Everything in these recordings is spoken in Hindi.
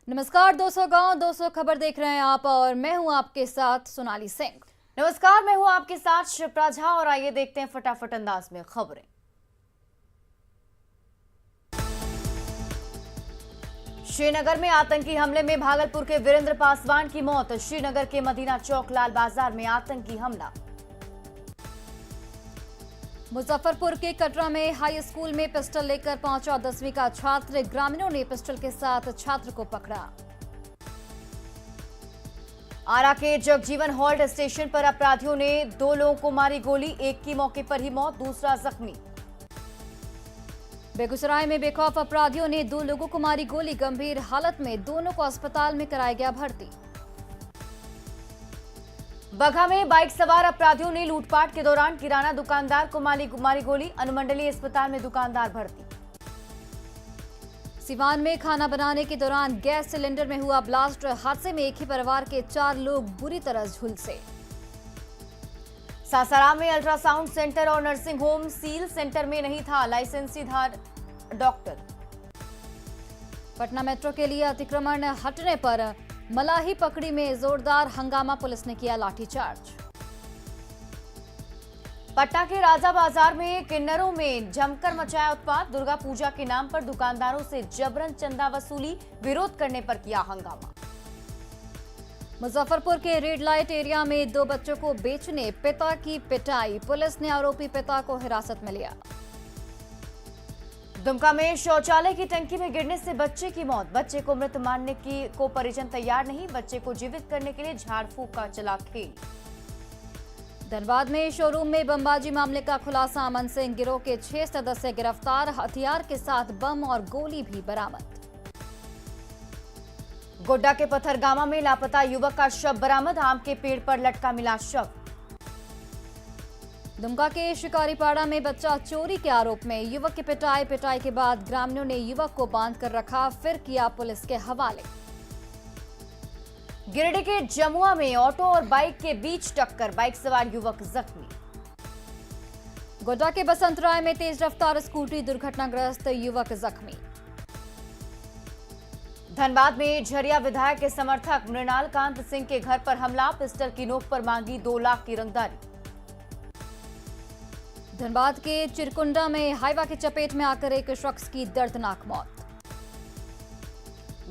नमस्कार 200 गांव 200 खबर देख रहे हैं आप और मैं हूं आपके साथ सोनाली सिंह। नमस्कार, मैं हूं आपके साथ शिप्रा झा और आइए देखते हैं फटाफट अंदाज में खबरें। श्रीनगर में आतंकी हमले में भागलपुर के वीरेंद्र पासवान की मौत। श्रीनगर के मदीना चौक लाल बाजार में आतंकी हमला। मुजफ्फरपुर के कटरा में हाई स्कूल में पिस्टल लेकर पहुंचा 10वीं का छात्र। ग्रामीणों ने पिस्टल के साथ छात्र को पकड़ा। आरा के जगजीवन हॉल्ट स्टेशन पर अपराधियों ने 2 लोगों को मारी गोली। एक की मौके पर ही मौत, दूसरा जख्मी। बेगूसराय में बेखौफ अपराधियों ने 2 लोगों को मारी गोली। गंभीर हालत में दोनों को अस्पताल में कराया गया भर्ती। बगहा में बाइक सवार अपराधियों ने लूटपाट के दौरान किराना दुकानदार को मारी गोली। अनुमंडलीय अस्पताल में दुकानदार भर्ती। सिवान में खाना बनाने के दौरान गैस सिलेंडर में हुआ ब्लास्ट। हादसे में एक ही परिवार के 4 लोग बुरी तरह झुलसे। सासाराम में अल्ट्रासाउंड सेंटर और नर्सिंग होम सील। सेंटर में नहीं था लाइसेंसीधार डॉक्टर। पटना मेट्रो के लिए अतिक्रमण हटने पर मलाही पकड़ी में जोरदार हंगामा। पुलिस ने किया लाठीचार्ज। पटना के राजा बाजार में किन्नरों में जमकर मचाया उत्पात। दुर्गा पूजा के नाम पर दुकानदारों से जबरन चंदा वसूली। विरोध करने पर किया हंगामा। मुजफ्फरपुर के रेड लाइट एरिया में 2 बच्चों को बेचने पिता की पिटाई। पुलिस ने आरोपी पिता को हिरासत में लिया। दुमका में शौचालय की टंकी में गिरने से बच्चे की मौत। बच्चे को मृत मानने को परिजन तैयार नहीं। बच्चे को जीवित करने के लिए झाड़ फूंक का चला खेल। धनबाद में शोरूम में बमबाजी मामले का खुलासा। अमन सिंह गिरोह के 6 सदस्य गिरफ्तार। हथियार के साथ बम और गोली भी बरामद। गोड्डा के पथरगामा में लापता युवक का शव बरामद। आम के पेड़ पर लटका मिला शव। दुमका के शिकारीपाड़ा में बच्चा चोरी के आरोप में युवक की पिटाई के बाद ग्रामीणों ने युवक को बांध कर रखा, फिर किया पुलिस के हवाले। गिरिडीह के जमुआ में ऑटो और बाइक के बीच टक्कर। बाइक सवार युवक जख्मी। गोड्डा के बसंतराय में तेज रफ्तार स्कूटी दुर्घटनाग्रस्त, युवक जख्मी। धनबाद में झरिया विधायक के समर्थक मृणाल कांत सिंह के घर पर हमला। पिस्टल की नोक पर मांगी 2 लाख की रंगदारी। धनबाद के चिरकुंडा में हाईवा की चपेट में आकर एक शख्स की दर्दनाक मौत।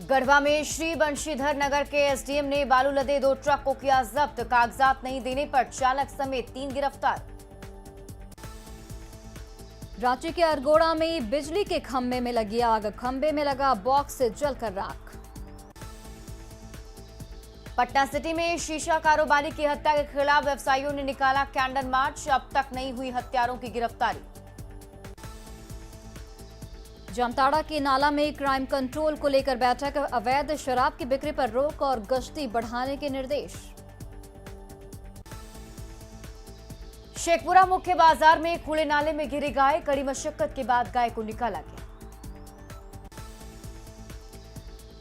गढ़वा में श्री बंशीधर नगर के एसडीएम ने बालू लदे 2 ट्रक को किया जब्त। कागजात नहीं देने पर चालक समेत 3 गिरफ्तार। रांची के अरगोड़ा में बिजली के खंभे में लगी आग। खंभे में लगा बॉक्स से जलकर राख। पटना सिटी में शीशा कारोबारी की हत्या के खिलाफ व्यवसायियों ने निकाला कैंडल मार्च। अब तक नहीं हुई हत्यारों की गिरफ्तारी। जामताड़ा के नाला में क्राइम कंट्रोल को लेकर बैठक। अवैध शराब की बिक्री पर रोक और गश्ती बढ़ाने के निर्देश। शेखपुरा मुख्य बाजार में खुले नाले में गिरी गाय। कड़ी मशक्कत के बाद गाय को निकाला गया।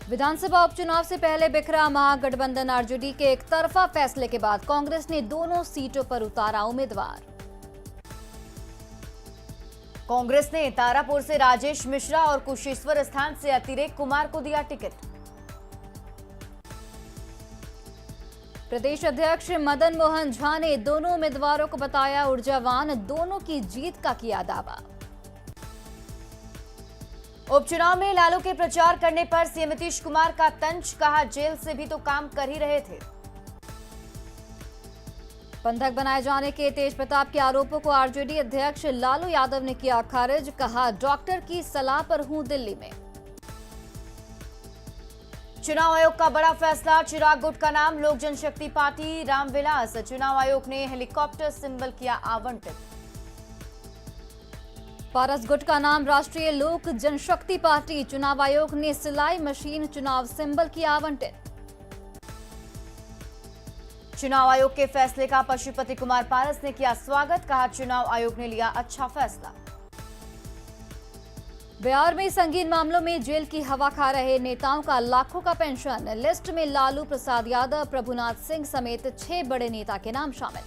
विधानसभा उपचुनाव से पहले बिखरा महागठबंधन। आरजेडी के एक तरफा फैसले के बाद कांग्रेस ने दोनों सीटों पर उतारा उम्मीदवार। कांग्रेस ने तारापुर से राजेश मिश्रा और कुशेश्वर स्थान से अतिरेक कुमार को दिया टिकट। प्रदेश अध्यक्ष मदन मोहन झा ने दोनों उम्मीदवारों को बताया ऊर्जावान। दोनों की जीत का किया दावा। उपचुनाव में लालू के प्रचार करने पर सीएम नीतीश कुमार का तंज। कहा जेल से भी तो काम कर ही रहे थे। बंधक बनाए जाने के तेज प्रताप के आरोपों को आरजेडी अध्यक्ष लालू यादव ने किया खारिज। कहा डॉक्टर की सलाह पर हूं दिल्ली में। चुनाव आयोग का बड़ा फैसला। चिराग गुट का नाम लोक जनशक्ति पार्टी रामविलास। चुनाव आयोग ने हेलीकॉप्टर सिंबल किया आवंटित। पारस गुट का नाम राष्ट्रीय लोक जनशक्ति पार्टी। चुनाव आयोग ने सिलाई मशीन चुनाव सिंबल किया आवंटित। चुनाव आयोग के फैसले का पशुपति कुमार पारस ने किया स्वागत। कहा चुनाव आयोग ने लिया अच्छा फैसला। बिहार में संगीन मामलों में जेल की हवा खा रहे नेताओं का लाखों का पेंशन। लिस्ट में लालू प्रसाद यादव, प्रभुनाथ सिंह समेत 6 बड़े नेता के नाम शामिल।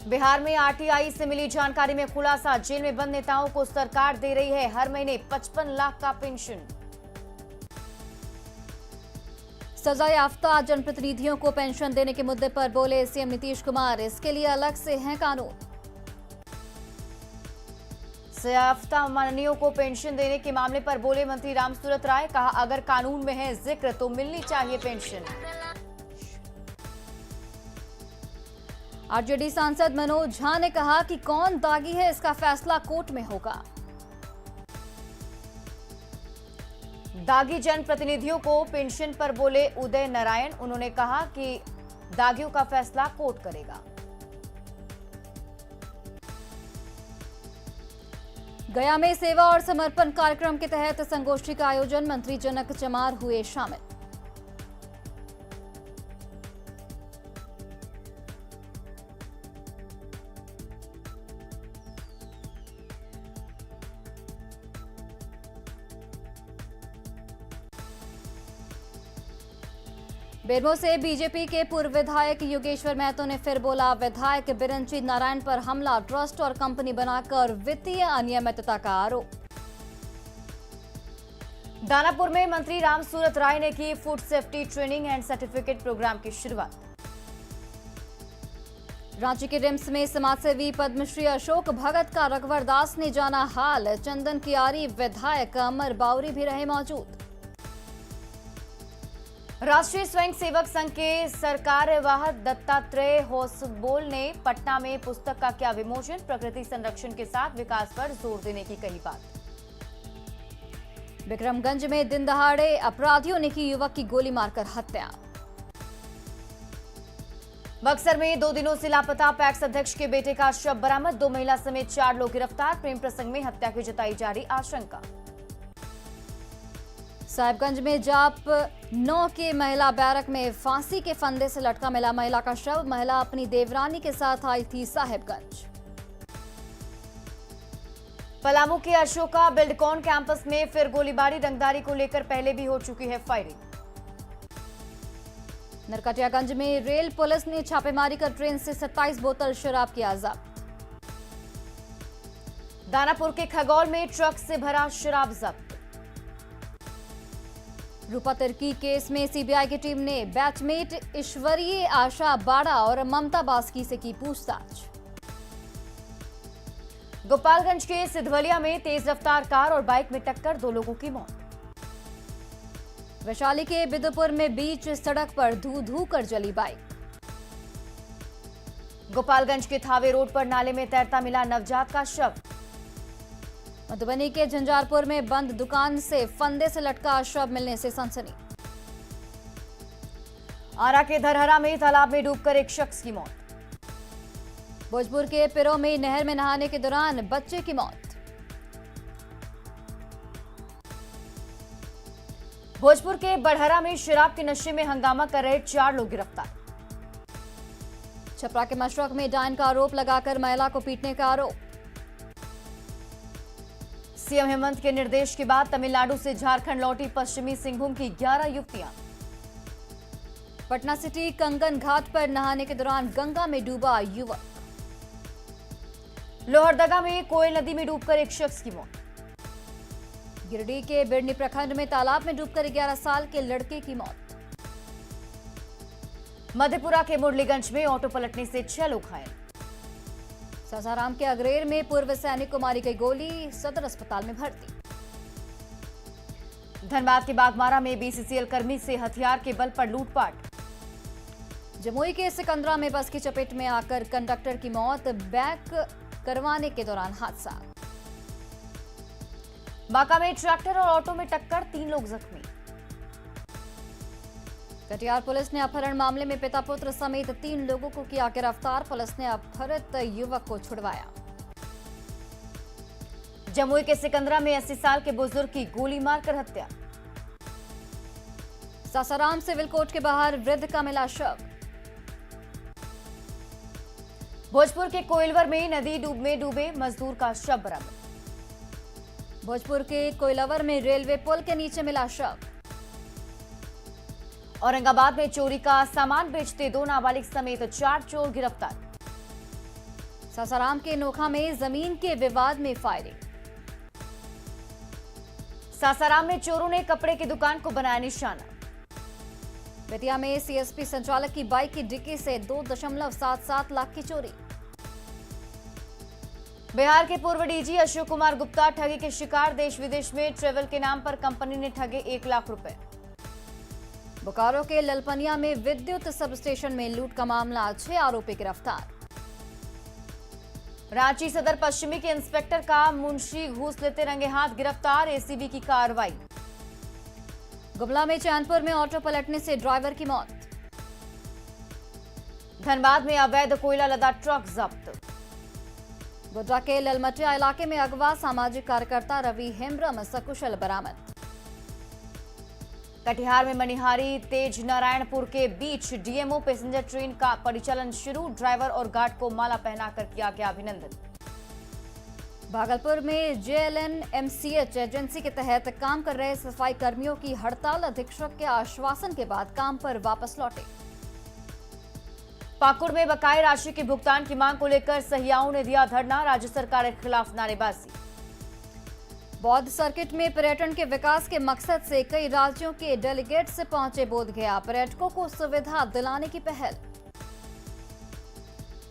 बिहार में आरटीआई से मिली जानकारी में खुलासा। जेल में बंद नेताओं को सरकार दे रही है हर महीने 55 लाख का पेंशन। सजा याफ्ता जनप्रतिनिधियों को पेंशन देने के मुद्दे पर बोले सीएम नीतीश कुमार, इसके लिए अलग से है कानून। सजायाफ्ता माननीयों को पेंशन देने के मामले पर बोले मंत्री रामसूरत राय, कहा अगर कानून में है जिक्र तो मिलनी चाहिए पेंशन। आरजेडी सांसद मनोज झा ने कहा कि कौन दागी है इसका फैसला कोर्ट में होगा। दागी जनप्रतिनिधियों को पेंशन पर बोले उदय नारायण, उन्होंने कहा कि दागियों का फैसला कोर्ट करेगा। गया में सेवा और समर्पण कार्यक्रम के तहत संगोष्ठी का आयोजन, मंत्री जनक चमार हुए शामिल। बेरमो से बीजेपी के पूर्व विधायक योगेश्वर महतो ने फिर बोला, विधायक बिरंची नारायण पर हमला, ट्रस्ट और कंपनी बनाकर वित्तीय अनियमितता का आरोप। दानापुर में मंत्री रामसूरत राय ने की food safety training and certificate programme की शुरुआत। रांची के रिम्स में समाजसेवी पद्मश्री अशोक भगत का रघुवर दास ने जाना हाल, चंदन कियारी विधायक अमर बाउरी भी रहे मौजूद। राष्ट्रीय स्वयंसेवक संघ के सरकारवाह दत्तात्रेय होसबोल ने पटना में पुस्तक का किया विमोचन, प्रकृति संरक्षण के साथ विकास पर जोर देने की कही बात। विक्रमगंज में दिन दहाड़े अपराधियों ने की युवक की गोली मारकर हत्या। बक्सर में 2 दिनों से लापता पैक्स अध्यक्ष के बेटे का शव बरामद, 2 महिला समेत 4 लोग गिरफ्तार, प्रेम प्रसंग में हत्या की जताई जा रही आशंका। साहिबगंज में जाप 9 के महिला बैरक में फांसी के फंदे से लटका मिला महिला का शव, महिला अपनी देवरानी के साथ आई थी साहिबगंज। पलामू के अशोका बिल्डकॉन कैंपस में फिर गोलीबारी, रंगदारी को लेकर पहले भी हो चुकी है फायरिंग। नरकटियागंज में रेल पुलिस ने छापेमारी कर ट्रेन से 27 बोतल शराब किया जब्त। दानापुर के खगौल में ट्रक से भरा शराब जब्त। रूपा तिर्की केस में सीबीआई की टीम ने बैचमेट ईश्वरीय आशा बाड़ा और ममता बास्की से की पूछताछ। गोपालगंज के सिधवलिया में तेज रफ्तार कार और बाइक में टक्कर, 2 लोगों की मौत। वैशाली के बिदुपुर में बीच सड़क पर धू धू कर जली बाइक। गोपालगंज के थावे रोड पर नाले में तैरता मिला नवजात का शव। मधुबनी के झंझारपुर में बंद दुकान से फंदे से लटका शव मिलने से सनसनी। आरा के धरहरा में तालाब में डूबकर एक शख्स की मौत। भोजपुर के पिरो में नहर में नहाने के दौरान बच्चे की मौत। भोजपुर के बड़हरा में शराब के नशे में हंगामा कर रहे 4 लोग गिरफ्तार। छपरा के मशरक में डायन का आरोप लगाकर महिला को पीटने का आरोप। सीएम हेमंत के निर्देश के बाद तमिलनाडु से झारखंड लौटी पश्चिमी सिंहभूम की 11 युवतियां। पटना सिटी कंगन घाट पर नहाने के दौरान गंगा में डूबा युवक। लोहरदगा में कोयल नदी में डूबकर एक शख्स की मौत। गिरिडीह के बिरनी प्रखंड में तालाब में डूबकर 11 साल के लड़के की मौत। मधेपुरा के मुरलीगंज में ऑटो पलटने से 6 लोग घायल। सासाराम के अग्रेर में पूर्व सैनिक को मारी गई गोली, सदर अस्पताल में भर्ती। धनबाद के बागमारा में बीसीसीएल कर्मी से हथियार के बल पर लूटपाट। जमुई के सिकंदरा में बस की चपेट में आकर कंडक्टर की मौत, बैक करवाने के दौरान हादसा। बांका में ट्रैक्टर और ऑटो में टक्कर, 3 लोग जख्मी। कटिहार पुलिस ने अपहरण मामले में पिता पुत्र समेत 3 लोगों को किया गिरफ्तार, पुलिस ने अपहरित युवक को छुड़वाया। जमुई के सिकंदरा में 80 साल के बुजुर्ग की गोली मारकर हत्या। सासाराम सिविल कोर्ट के बाहर वृद्ध का मिला शव। भोजपुर के कोइलवर में नदी में डूबे मजदूर का शव बरामद। भोजपुर के कोइलवर में रेलवे पुल के नीचे मिला शव। औरंगाबाद में चोरी का सामान बेचते 2 नाबालिग समेत 4 चोर गिरफ्तार। सासाराम के नोखा में जमीन के विवाद में फायरिंग। सासाराम में चोरों ने कपड़े की दुकान को बनाया निशाना। बेतिया में सीएसपी संचालक की बाइक की डिक्की से 2.77 लाख की चोरी। बिहार के पूर्व डीजी अशोक कुमार गुप्ता ठगी के शिकार, देश विदेश में ट्रेवल के नाम पर कंपनी ने ठगे 1 लाख रुपए। बोकारो के ललपनिया में विद्युत सब स्टेशन में लूट का मामला, 6 आरोपी गिरफ्तार। रांची सदर पश्चिमी के इंस्पेक्टर का मुंशी घूस लेते रंगे हाथ गिरफ्तार, एसीबी की कार्रवाई। गुमला में चैनपुर में ऑटो पलटने से ड्राइवर की मौत। धनबाद में अवैध कोयला लदा ट्रक जब्त। गोड्डा के ललमटिया इलाके में अगवा, सामाजिक कार्यकर्ता रवि हेम्ब्रम सकुशल बरामद। कटिहार में मनिहारी तेज नारायणपुर के बीच डीएमओ पैसेंजर ट्रेन का परिचालन शुरू, ड्राइवर और गार्ड को माला पहनाकर किया गया अभिनंदन। भागलपुर में जेएलएनएमसीएच एजेंसी के तहत काम कर रहे सफाई कर्मियों की हड़ताल, अधीक्षक के आश्वासन के बाद काम पर वापस लौटे। पाकुड़ में बकाया राशि के भुगतान की मांग को लेकर सहियाओं ने दिया धरना, राज्य सरकार के खिलाफ नारेबाजी। बौद्ध सर्किट में पर्यटन के विकास के मकसद से कई राज्यों के डेलीगेट्स पहुंचे बोधगया, पर्यटकों को सुविधा दिलाने की पहल।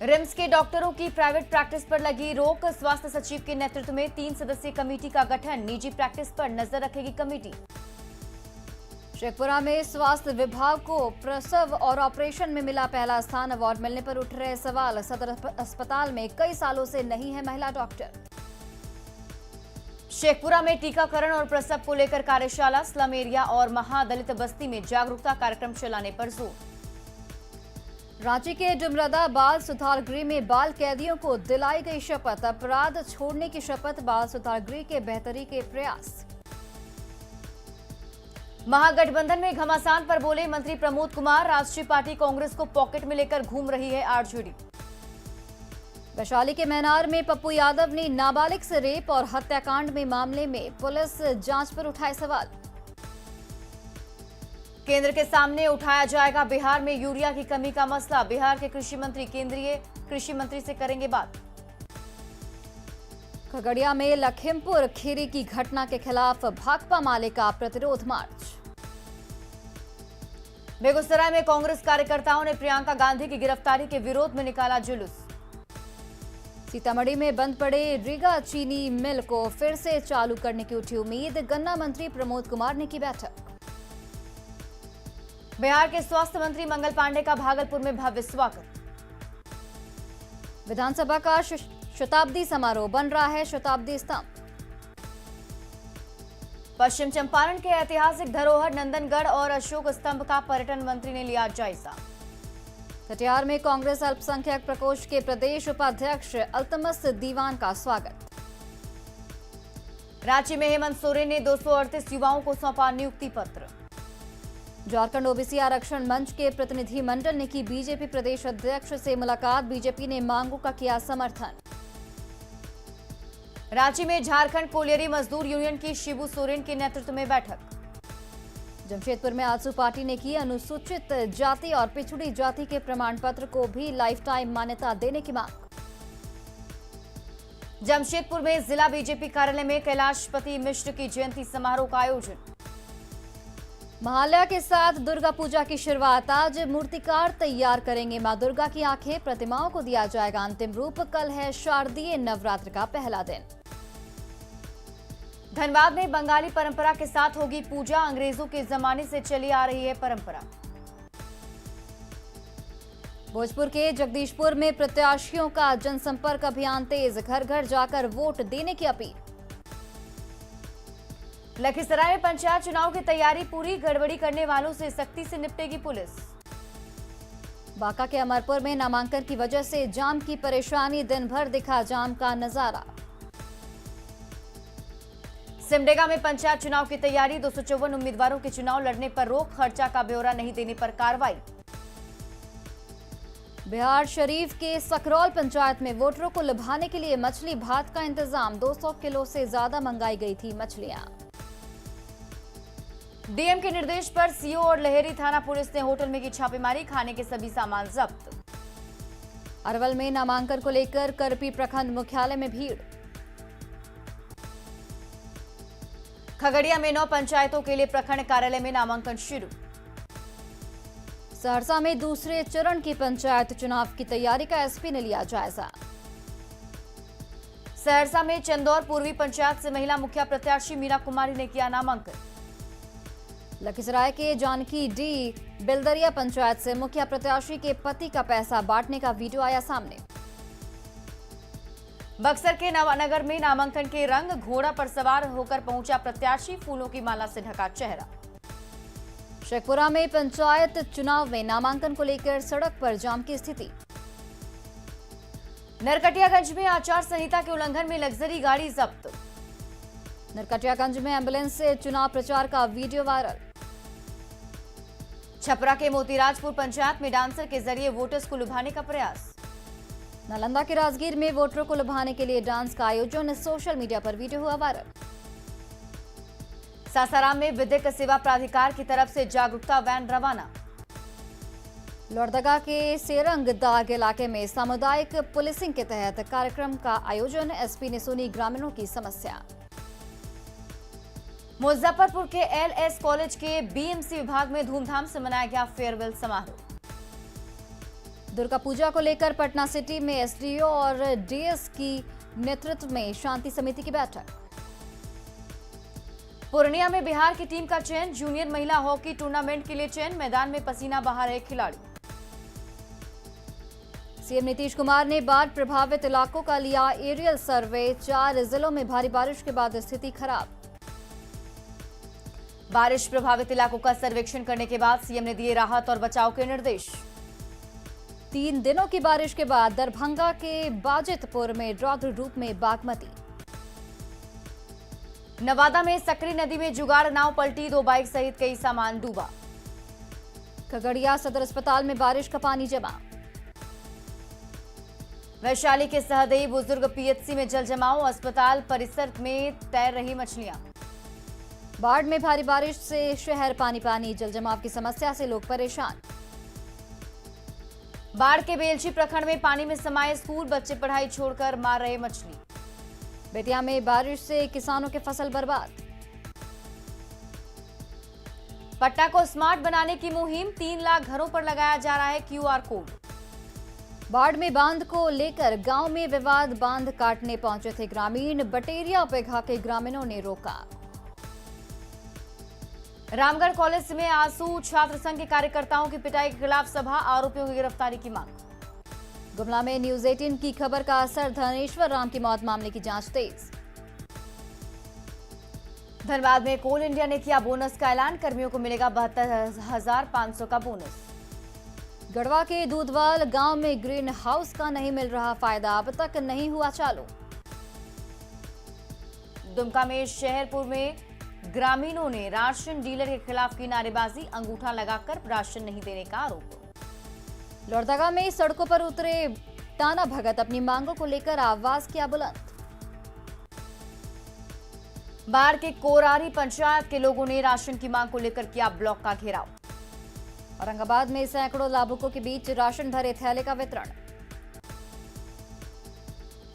रिम्स के डॉक्टरों की प्राइवेट प्रैक्टिस पर लगी रोक, स्वास्थ्य सचिव के नेतृत्व में 3 सदस्यीय कमेटी का गठन, निजी प्रैक्टिस पर नजर रखेगी कमेटी। शेखपुरा में स्वास्थ्य विभाग को प्रसव और ऑपरेशन में मिला पहला स्थान, अवार्ड मिलने पर उठ रहे सवाल, सदर अस्पताल में कई सालों से नहीं है महिला डॉक्टर। शेखपुरा में टीकाकरण और प्रसव को लेकर कार्यशाला, स्लम एरिया और महादलित बस्ती में जागरूकता कार्यक्रम चलाने पर जोर। रांची के डुमरदा बाल सुधार गृह में बाल कैदियों को दिलाई गई शपथ, अपराध छोड़ने की शपथ, बाल सुधार गृह के बेहतरी के प्रयास। महागठबंधन में घमासान पर बोले मंत्री प्रमोद कुमार, राष्ट्रीय पार्टी कांग्रेस को पॉकेट में लेकर घूम रही है आरजेडी। वैशाली के मैनार में पप्पू यादव ने नाबालिग से रेप और हत्याकांड में मामले में पुलिस जांच पर उठाए सवाल। केंद्र के सामने उठाया जाएगा बिहार में यूरिया की कमी का मसला, बिहार के कृषि मंत्री केंद्रीय कृषि मंत्री से करेंगे बात। खगड़िया में लखीमपुर खीरी की घटना के खिलाफ भाकपा माले का प्रतिरोध मार्च। बेगूसराय में कांग्रेस कार्यकर्ताओं ने प्रियंका गांधी की गिरफ्तारी के विरोध में निकाला जुलूस। सीतामढ़ी में बंद पड़े रीगा चीनी मिल को फिर से चालू करने की उठी उम्मीद, गन्ना मंत्री प्रमोद कुमार ने की बैठक। बिहार के स्वास्थ्य मंत्री मंगल पांडे का भागलपुर में भव्य स्वागत। विधानसभा का शताब्दी समारोह, बन रहा है शताब्दी स्तंभ। पश्चिम चंपारण के ऐतिहासिक धरोहर नंदनगढ़ और अशोक स्तंभ का पर्यटन मंत्री ने लिया जायजा। कटिहार में कांग्रेस अल्पसंख्यक प्रकोष्ठ के प्रदेश उपाध्यक्ष अल्तमस दीवान का स्वागत। रांची में हेमंत सोरेन ने 238 युवाओं को सौंपा नियुक्ति पत्र। झारखंड ओबीसी आरक्षण मंच के प्रतिनिधि मंडल ने की बीजेपी प्रदेश अध्यक्ष से मुलाकात, बीजेपी ने मांगों का किया समर्थन। रांची में झारखंड कोलियरी मजदूर यूनियन की शिबू सोरेन के नेतृत्व में बैठक। जमशेदपुर में आजसू पार्टी ने की अनुसूचित जाति और पिछड़ी जाति के प्रमाण पत्र को भी लाइफ टाइम मान्यता देने की मांग। जमशेदपुर में जिला बीजेपी कार्यालय में कैलाशपति मिश्र की जयंती समारोह का आयोजन। महालया के साथ दुर्गा पूजा की शुरुआत, आज मूर्तिकार तैयार करेंगे मां दुर्गा की आंखें, प्रतिमाओं को दिया जाएगा अंतिम रूप, कल है शारदीय नवरात्र का पहला दिन। धनबाद में बंगाली परंपरा के साथ होगी पूजा, अंग्रेजों के जमाने से चली आ रही है परंपरा। भोजपुर के जगदीशपुर में प्रत्याशियों का जनसंपर्क अभियान तेज, घर घर जाकर वोट देने की अपील। लखीसराय में पंचायत चुनाव की तैयारी पूरी, गड़बड़ी करने वालों से सख्ती से निपटेगी पुलिस। बांका के अमरपुर में नामांकन की वजह से जाम की परेशानी, दिन भर दिखा जाम का नजारा। सिमडेगा में पंचायत चुनाव की तैयारी, 254 उम्मीदवारों के चुनाव लड़ने पर रोक, खर्चा का ब्यौरा नहीं देने पर कार्रवाई। बिहार शरीफ के सकरौल पंचायत में वोटरों को लुभाने के लिए मछली भात का इंतजाम, 200 किलो से ज्यादा मंगाई गई थी मछलियां। डीएम के निर्देश पर सीओ और लहेरी थाना पुलिस ने होटल में की छापेमारी, खाने के सभी सामान जब्त। अरवल में नामांकन को लेकर करपी प्रखंड मुख्यालय में भीड़। खगड़िया में 9 पंचायतों के लिए प्रखंड कार्यालय में नामांकन शुरू। सहरसा में दूसरे चरण की पंचायत चुनाव की तैयारी का एसपी ने लिया जायजा। सहरसा में चंदौर पूर्वी पंचायत से महिला मुखिया प्रत्याशी मीरा कुमारी ने किया नामांकन। लखीसराय के जानकी डी बेलदरिया पंचायत से मुखिया प्रत्याशी के पति का पैसा बांटने का वीडियो आया सामने। बक्सर के नवानगर में नामांकन के रंग, घोड़ा पर सवार होकर पहुंचा प्रत्याशी, फूलों की माला से ढका चेहरा। शेखपुरा में पंचायत चुनाव में नामांकन को लेकर सड़क पर जाम की स्थिति। नरकटियागंज में आचार संहिता के उल्लंघन में लग्जरी गाड़ी जब्त। नरकटियागंज में एम्बुलेंस से चुनाव प्रचार का वीडियो वायरल। छपरा के मोतीराजपुर पंचायत में डांसर के जरिए वोटर्स को लुभाने का प्रयास। नालंदा के राजगीर में वोटरों को लुभाने के लिए डांस का आयोजन, सोशल मीडिया पर वीडियो हुआ वायरल। सासाराम में विधिक सेवा प्राधिकार की तरफ से जागरूकता वैन रवाना। लोहरदगा के सेरंग दाग इलाके में सामुदायिक पुलिसिंग के तहत कार्यक्रम का आयोजन, एसपी ने सुनी ग्रामीणों की समस्या। मुजफ्फरपुर के एलएस कॉलेज के बीएमसी विभाग में धूमधाम से मनाया गया फेयरवेल समारोह। दुर्गा पूजा को लेकर पटना सिटी में एसडीओ और डीएस की नेतृत्व में शांति समिति की बैठक। पूर्णिया में बिहार की टीम का चयन, जूनियर महिला हॉकी टूर्नामेंट के लिए चयन, मैदान में पसीना बहा रहे खिलाड़ी। सीएम नीतीश कुमार ने बाढ़ प्रभावित इलाकों का लिया एरियल सर्वे, 4 जिलों में भारी बारिश के बाद स्थिति खराब। बारिश प्रभावित इलाकों का सर्वेक्षण करने के बाद सीएम ने दिए राहत और बचाव के निर्देश। 3 दिनों की बारिश के बाद दरभंगा के बाजितपुर में रौद्र रूप में बागमती। नवादा में सकरी नदी में जुगाड़ नाव पलटी, 2 बाइक सहित कई सामान डूबा। खगड़िया सदर अस्पताल में बारिश का पानी जमा। वैशाली के सहदेई बुजुर्ग पीएचसी में जल जमाव, अस्पताल परिसर में तैर रही मछलियां। बाढ़ में भारी बारिश से शहर पानी पानी, जल जमाव की समस्या से लोग परेशान। बाढ़ के बेलछी प्रखंड में पानी में समाये स्कूल, बच्चे पढ़ाई छोड़कर मार रहे मछली। बेतिया में बारिश से किसानों के फसल बर्बाद। पटना को स्मार्ट बनाने की मुहिम, 3 लाख घरों पर लगाया जा रहा है क्यूआर कोड। बाढ़ में बांध को लेकर गांव में विवाद, बांध काटने पहुंचे थे ग्रामीण, बटेरिया पेघा के ग्रामीणों ने रोका। रामगढ़ कॉलेज में आंसू, छात्र संघ के कार्यकर्ताओं की पिटाई के खिलाफ सभा, आरोपियों की गिरफ्तारी की मांग। गुमला में न्यूज 18 की खबर का असर, धनेश्वर राम की मौत मामले की जांच तेज। धनबाद में कोल इंडिया ने किया बोनस का ऐलान, कर्मियों को मिलेगा 72,500 का बोनस। गढ़वा के दूधवाल गांव में ग्रीन हाउस का नहीं मिल रहा फायदा, अब तक नहीं हुआ चालू। दुमका में शहरपुर में ग्रामीणों ने राशन डीलर के खिलाफ की नारेबाजी, अंगूठा लगाकर राशन नहीं देने का आरोप। लोहरदगा में सड़कों पर उतरे टाना भगत, अपनी मांगों को लेकर आवाज किया बुलंद। बाढ़ के कोरारी पंचायत के लोगों ने राशन की मांग को लेकर किया ब्लॉक का घेराव। औरंगाबाद में सैकड़ों लाभुकों के बीच राशन भरे थैले का वितरण।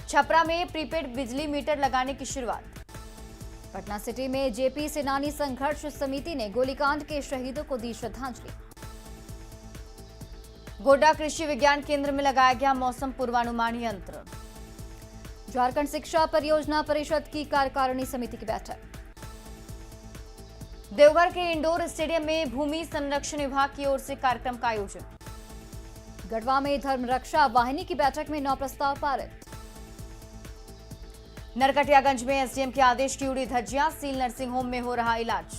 छपरा में प्रीपेड बिजली मीटर लगाने की शुरुआत। पटना सिटी में जेपी सेनानी संघर्ष समिति ने गोलीकांड के शहीदों को दी श्रद्धांजलि। गोड्डा कृषि विज्ञान केंद्र में लगाया गया मौसम पूर्वानुमान यंत्र। झारखंड शिक्षा परियोजना परिषद की कार्यकारिणी समिति की बैठक। देवघर के इंडोर स्टेडियम में भूमि संरक्षण विभाग की ओर से कार्यक्रम का आयोजन। गढ़वा में धर्म रक्षा वाहिनी की बैठक में 9 प्रस्ताव पारित। नरकटियागंज में एसडीएम के आदेश की उड़ी धज्जियां, सील नर्सिंग होम में हो रहा इलाज।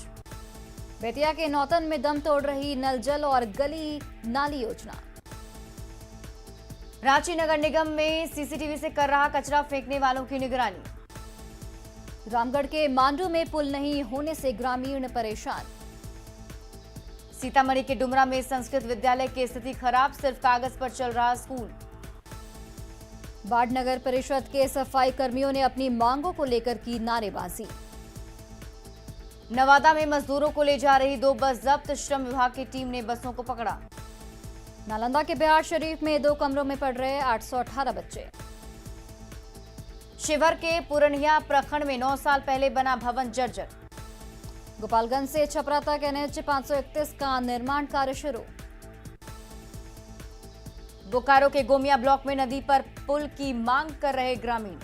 बेतिया के नौतन में दम तोड़ रही नल जल और गली नाली योजना। रांची नगर निगम में सीसीटीवी से कर रहा कचरा फेंकने वालों की निगरानी। रामगढ़ के मांडू में पुल नहीं होने से ग्रामीण परेशान। सीतामढ़ी के डुमरा में संस्कृत विद्यालय की स्थिति खराब, सिर्फ कागज पर चल रहा स्कूल। बाढ़ नगर परिषद के सफाई कर्मियों ने अपनी मांगों को लेकर की नारेबाजी। नवादा में मजदूरों को ले जा रही 2 बस जब्त, श्रम विभाग की टीम ने बसों को पकड़ा। नालंदा के बिहार शरीफ में 2 कमरों में पढ़ रहे 818 बच्चे। शिवहर के पुरनिया प्रखंड में 9 साल पहले बना भवन जर्जर। गोपालगंज से छपरा तक NH 531 का निर्माण कार्य शुरू। बोकारो के गोमिया ब्लॉक में नदी पर पुल की मांग कर रहे ग्रामीण।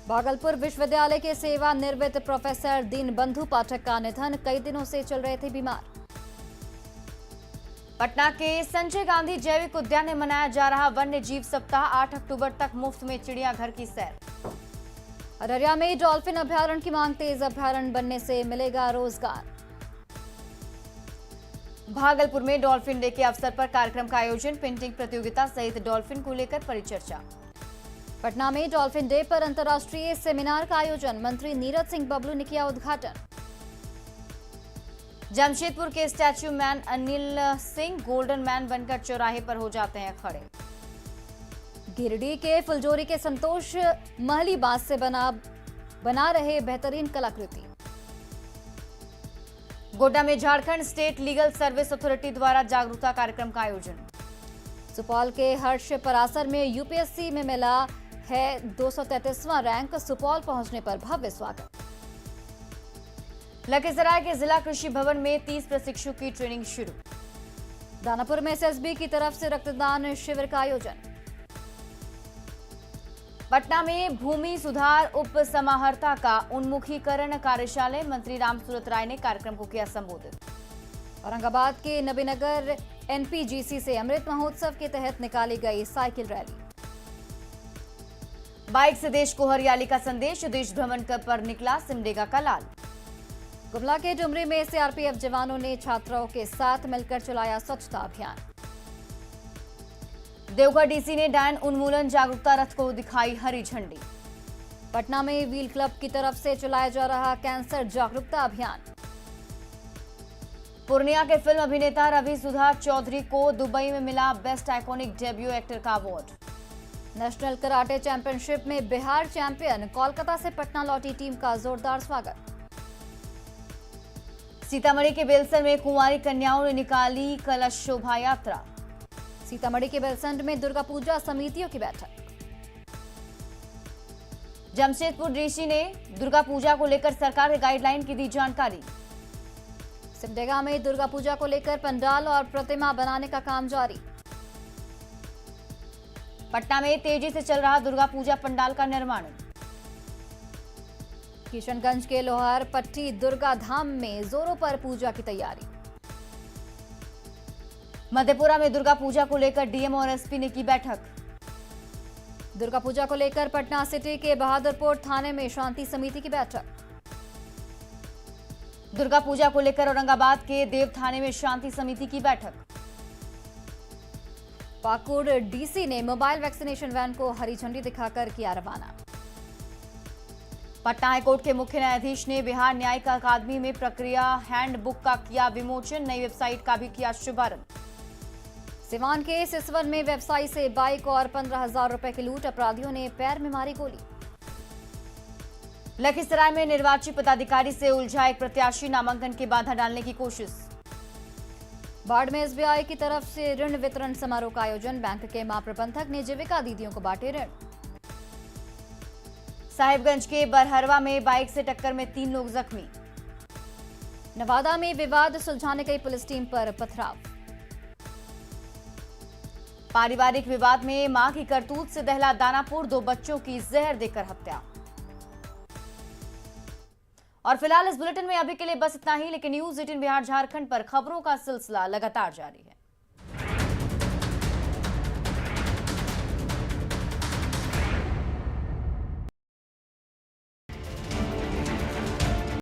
भागलपुर विश्वविद्यालय के सेवानिवृत्त प्रोफेसर दीनबंधु पाठक का निधन, कई दिनों से चल रहे थे बीमार। पटना के संजय गांधी जैविक उद्यान में मनाया जा रहा वन्य जीव सप्ताह, 8 अक्टूबर तक मुफ्त में चिड़ियाघर की सैर। अररिया में डॉल्फिन अभ्यारण्य की मांग तेज, अभ्यारण्य बनने से मिलेगा रोजगार। भागलपुर में डॉल्फिन डे के अवसर पर कार्यक्रम का आयोजन, पेंटिंग प्रतियोगिता सहित डॉल्फिन को लेकर परिचर्चा। पटना में डॉल्फिन डे पर अंतर्राष्ट्रीय सेमिनार का आयोजन, मंत्री नीरज सिंह बबलू ने किया उद्घाटन। जमशेदपुर के statue man Anil Singh golden man बनकर चौराहे पर हो जाते हैं खड़े। गिरिडीह के फुलजोरी के संतोष महली बांस से बना रहे बेहतरीन कलाकृति। गोड्डा में Jharkhand state legal service authority द्वारा जागरूकता कार्यक्रम का आयोजन। सुपौल के हर्ष परासर में यूपीएससी में मिला है 233वां रैंक, सुपौल पहुंचने पर भव्य स्वागत। लखीसराय के जिला कृषि भवन में 30 प्रशिक्षु की ट्रेनिंग शुरू। दानापुर में एसएसबी की तरफ से रक्तदान शिविर का आयोजन। पटना में भूमि सुधार उप समाहर्ता का उन्मुखीकरण कार्यशाला, मंत्री रामसूरत राय ने कार्यक्रम को किया संबोधित। औरंगाबाद के नबीनगर एनपीजीसी से अमृत महोत्सव के तहत निकाली गई साइकिल रैली। बाइक से देश को हरियाली का संदेश, देश भ्रमण पर निकला सिमडेगा का लाल। गुमला के डुमरी में सीआरपीएफ जवानों ने छात्राओं के साथ मिलकर चलाया स्वच्छता अभियान। देवघर डीसी ने डायन उन्मूलन जागरूकता रथ को दिखाई हरी झंडी। पटना में व्हील क्लब की तरफ से चलाया जा रहा कैंसर जागरूकता अभियान। पूर्णिया के फिल्म अभिनेता रवि सुधा चौधरी को दुबई में मिला बेस्ट आइकॉनिक डेब्यू एक्टर का अवार्ड। नेशनल कराटे चैंपियनशिप में बिहार चैंपियन, कोलकाता से पटना लौटी टीम का जोरदार स्वागत। सीतामढ़ी के बेलसर में कुंवारी कन्याओं ने निकाली कलश शोभा यात्रा। सीतामढ़ी के बेलसंड में दुर्गा पूजा समितियों की बैठक। जमशेदपुर डीसी ने दुर्गा पूजा को लेकर सरकार के गाइडलाइन की दी जानकारी। सिमडेगा में दुर्गा पूजा को लेकर पंडाल और प्रतिमा बनाने का काम जारी। पटना में तेजी से चल रहा दुर्गा पूजा पंडाल का निर्माण। किशनगंज के लोहार पट्टी दुर्गा धाम में जोरों पर पूजा की तैयारी। मधेपुरा में दुर्गा पूजा को लेकर डीएम और एसपी ने की बैठक। दुर्गा पूजा को लेकर पटना सिटी के बहादुरपुर थाने में शांति समिति की बैठक। दुर्गा पूजा को लेकर औरंगाबाद के देव थाने में शांति समिति की बैठक। पाकुड़ डीसी ने मोबाइल वैक्सीनेशन वैन को हरी झंडी दिखाकर किया रवाना। पटना हाईकोर्ट के मुख्य न्यायाधीश ने बिहार न्यायिक अकादमी में प्रक्रिया हैंडबुक का किया विमोचन, नई वेबसाइट का भी किया शुभारंभ। सिवान के सिसवन में वेबसाइट से बाइक और 15,000 रुपए की लूट, अपराधियों ने पैर में मारी गोली। लखीसराय में निर्वाची पदाधिकारी से उलझा एक प्रत्याशी, नामांकन की बाधा डालने की कोशिश। बाढ़ में एसबीआई की तरफ से ऋण वितरण समारोह का आयोजन, बैंक के महाप्रबंधक ने जीविका दीदियों को बांटे ऋण। साहिबगंज के बरहरवा में बाइक से टक्कर में 3 लोग जख्मी। नवादा में विवाद सुलझाने गई पुलिस टीम पर पथराव। पारिवारिक विवाद में मां की करतूत से दहला दानापुर, 2 बच्चों की जहर देकर हत्या। और फिलहाल इस बुलेटिन में अभी के लिए बस इतना ही, लेकिन न्यूज़ 18 बिहार झारखंड पर खबरों का सिलसिला लगातार जारी है।